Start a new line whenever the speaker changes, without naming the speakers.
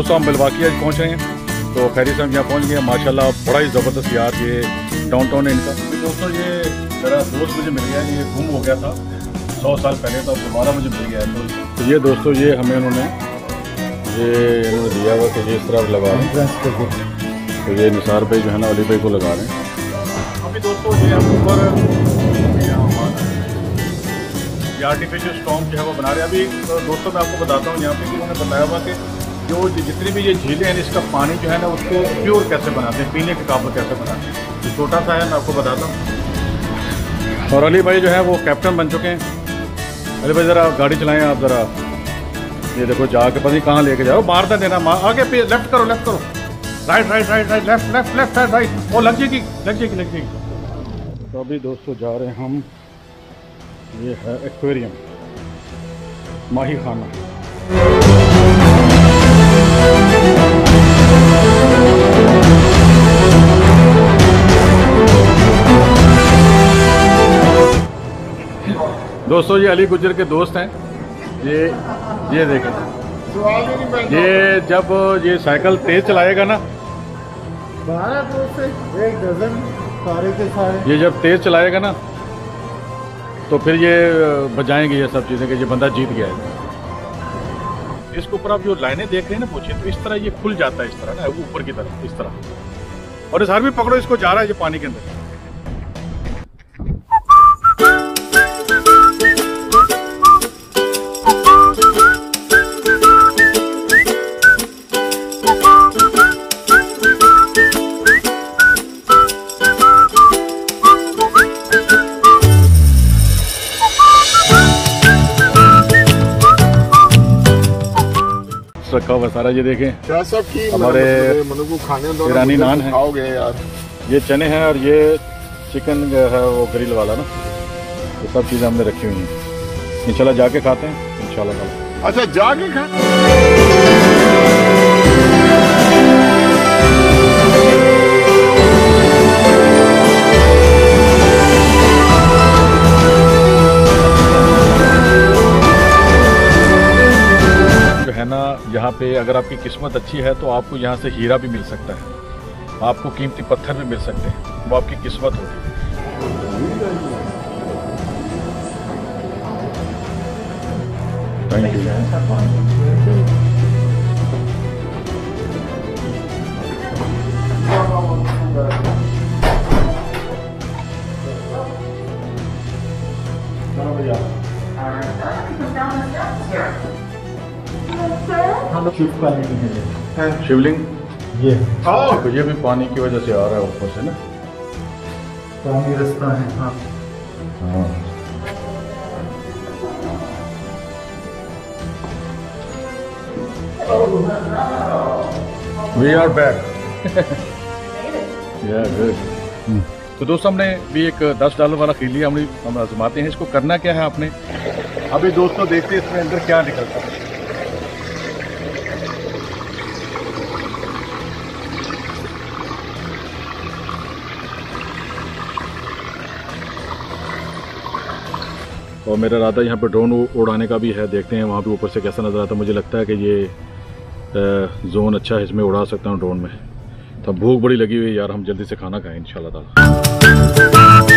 दोस्तों हम मिल्वाकी आज पहुँच रहे हैं, तो खैरी से हम यहाँ पहुँच गए माशाल्लाह। बड़ा ही ज़बरदस्त यार ये डाउनटाउन है इनका। दोस्तों ये मेरा दोस्त मुझे मिल गया, ये गुम हो गया था 100 साल पहले, तो दोबारा मुझे मिल गया है। तो ये दोस्तों ये हमें उन्होंने दिया हुआ कि ये इस तरह लगा रहे हैं। तो ये निसार भाई जो है ना अली भाई को लगा रहे हैं। अभी दोस्तों ये हम ऊपर ये आर्टिफिशियल स्टॉर्म जो है वो बना रहे हैं। अभी दोस्तों मैं आपको बताता हूँ यहाँ पे कि उन्होंने बताया हुआ कि जो जितनी भी ये झीलें हैं इसका पानी जो है ना उसको प्योर कैसे बनाते हैं, पीने के काबिल कैसे बनाते हैं। ये छोटा सा है, मैं आपको बताता हूँ। और अली भाई जो है वो कैप्टन बन चुके हैं। अली भाई ज़रा गाड़ी चलाएं आप ज़रा। ये देखो जाके पता नहीं कहाँ लेके जाओ, मार दे देना, आगे पे लेफ्ट करो right right right right left left left right, वो लग जाएगी। तो अभी दोस्तों जा रहे हैं हम, ये है एक्वेरियम माही खाना। दोस्तों ये अली गुज्जर के दोस्त हैं। ये देखें, ये जब ये साइकिल तेज चलाएगा ना,
12 से 1 डजन सारे के सारे, ये
जब तेज चलाएगा ना तो फिर ये बजाएंगे ये सब चीज़ें कि ये बंदा जीत गया है। इसके ऊपर आप जो लाइनें देख रहे हैं ना पूछिए, तो इस तरह ये खुल जाता है, इस तरह ना ऊपर की तरफ इस तरह। और इस हर भी पकड़ो, इसको जा रहा है ये पानी के अंदर। रखा हुआ सारा, ये देखें हमारे ईरानी नान है, ये चने हैं और ये चिकन है वो ग्रिल वाला ना, ये सब चीज़ें हमने रखी हुई हैं। इंशाल्लाह जाके खाते हैं इंशाल्लाह।
अच्छा जाके खाते।
है ना यहाँ पे अगर आपकी किस्मत अच्छी है तो आपको यहाँ से हीरा भी मिल सकता है, आपको कीमती पत्थर भी मिल सकते हैं, वो आपकी किस्मत होगी। Thank you. शिवलिंग
ये
तो ये भी पानी की वजह से आ रहा है ऊपर से ना,
पानी रास्ता है। हाँ
वी आर बैक। तो दोस्तों हमने भी एक $10 वाला खरीद लिया, हम आजमाते हैं इसको। करना क्या है आपने, अभी दोस्तों देखते हैं इसमें अंदर क्या निकलता है। और मेरा इरादा यहाँ पे ड्रोन उड़ाने का भी है, देखते हैं वहाँ पे ऊपर से कैसा नज़र आता है। मुझे लगता है कि ये जोन अच्छा है, इसमें उड़ा सकता हूँ ड्रोन में। तो भूख बड़ी लगी हुई है यार, हम जल्दी से खाना खाएं इंशाल्लाह ताला।